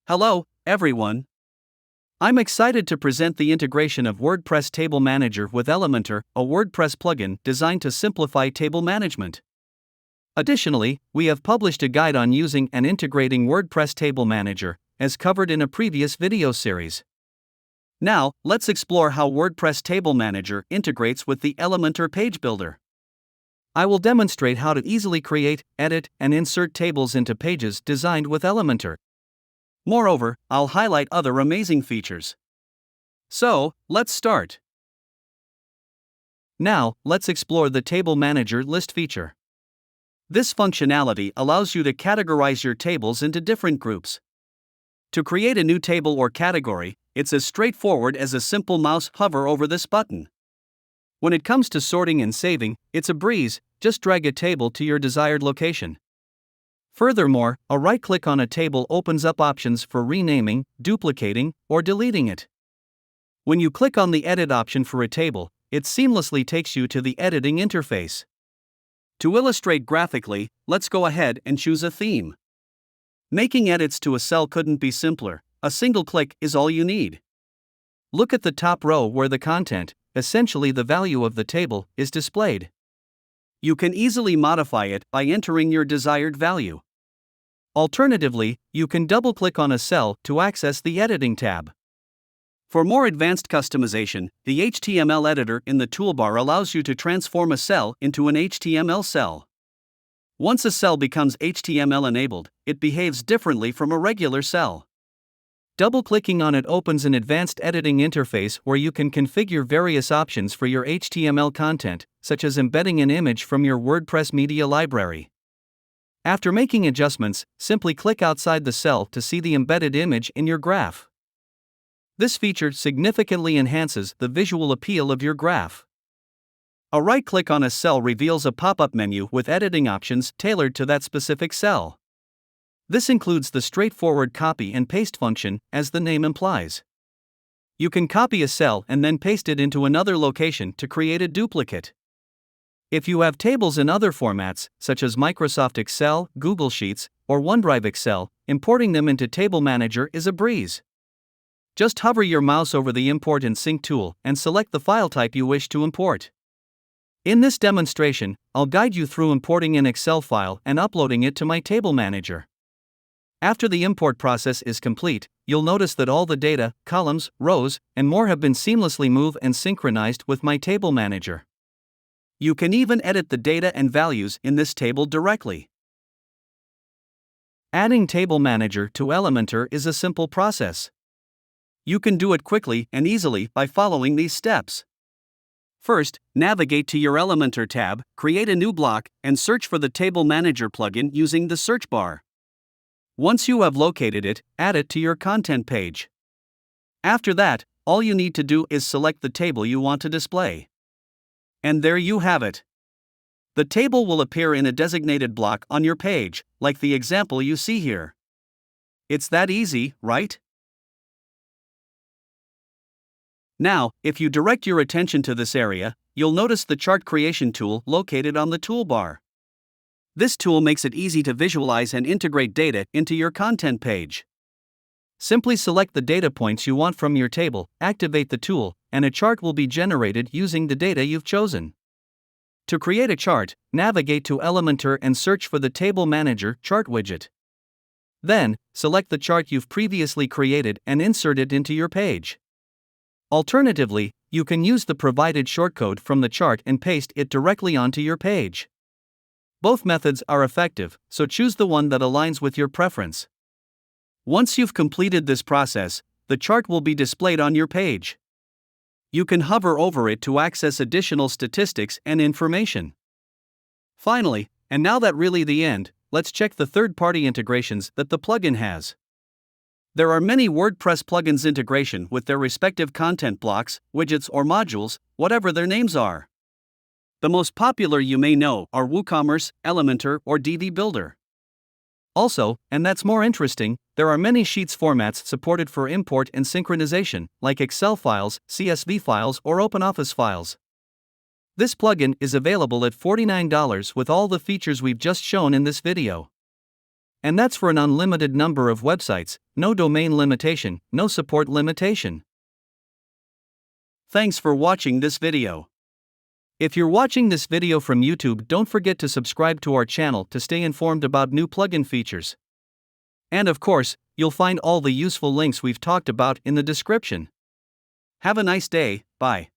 Hello, everyone. I'm excited to present the integration of WordPress Table Manager with Elementor, a WordPress plugin designed to simplify table management. Additionally, we have published a guide on using and integrating WordPress Table Manager, as covered in a previous video series. Now, let's explore how WordPress Table Manager integrates with the Elementor page builder. I will demonstrate how to easily create, edit, and insert tables into pages designed with Elementor. Moreover, I'll highlight other amazing features. So, let's start. Now, let's explore the Table Manager list feature. This functionality allows you to categorize your tables into different groups. To create a new table or category, it's as straightforward as a simple mouse hover over this button. When it comes to sorting and saving, it's a breeze, just drag a table to your desired location. Furthermore, a right-click on a table opens up options for renaming, duplicating, or deleting it. When you click on the Edit option for a table, it seamlessly takes you to the editing interface. To illustrate graphically, let's go ahead and choose a theme. Making edits to a cell couldn't be simpler. A single click is all you need. Look at the top row where the content, essentially the value of the table, is displayed. You can easily modify it by entering your desired value. Alternatively, you can double-click on a cell to access the Editing tab. For more advanced customization, the HTML editor in the toolbar allows you to transform a cell into an HTML cell. Once a cell becomes HTML-enabled, it behaves differently from a regular cell. Double-clicking on it opens an advanced editing interface where you can configure various options for your HTML content, such as embedding an image from your WordPress media library. After making adjustments, simply click outside the cell to see the embedded image in your graph. This feature significantly enhances the visual appeal of your graph. A right-click on a cell reveals a pop-up menu with editing options tailored to that specific cell. This includes the straightforward copy and paste function, as the name implies. You can copy a cell and then paste it into another location to create a duplicate. If you have tables in other formats, such as Microsoft Excel, Google Sheets, or OneDrive Excel, importing them into Table Manager is a breeze. Just hover your mouse over the Import and Sync tool and select the file type you wish to import. In this demonstration, I'll guide you through importing an Excel file and uploading it to my Table Manager. After the import process is complete, you'll notice that all the data, columns, rows, and more have been seamlessly moved and synchronized with my Table Manager. You can even edit the data and values in this table directly. Adding Table Manager to Elementor is a simple process. You can do it quickly and easily by following these steps. First, navigate to your Elementor tab, create a new block, and search for the Table Manager plugin using the search bar. Once you have located it, add it to your content page. After that, all you need to do is select the table you want to display. And there you have it. The table will appear in a designated block on your page, like the example you see here. It's that easy, right? Now, if you direct your attention to this area, you'll notice the chart creation tool located on the toolbar. This tool makes it easy to visualize and integrate data into your content page. Simply select the data points you want from your table, activate the tool, and a chart will be generated using the data you've chosen. To create a chart, navigate to Elementor and search for the Table Manager chart widget. Then, select the chart you've previously created and insert it into your page. Alternatively, you can use the provided shortcode from the chart and paste it directly onto your page. Both methods are effective, so choose the one that aligns with your preference. Once you've completed this process, the chart will be displayed on your page. You can hover over it to access additional statistics and information. Finally, and now that really the end, let's check the third-party integrations that the plugin has. There are many WordPress plugins integration with their respective content blocks, widgets or modules, whatever their names are. The most popular you may know are WooCommerce, Elementor, or DV Builder. Also, and that's more interesting, there are many Sheets formats supported for import and synchronization, like Excel files, CSV files, or OpenOffice files. This plugin is available at $49 with all the features we've just shown in this video. And that's for an unlimited number of websites, no domain limitation, no support limitation. Thanks for watching this video. If you're watching this video from YouTube, don't forget to subscribe to our channel to stay informed about new plugin features. And of course, you'll find all the useful links we've talked about in the description. Have a nice day, bye.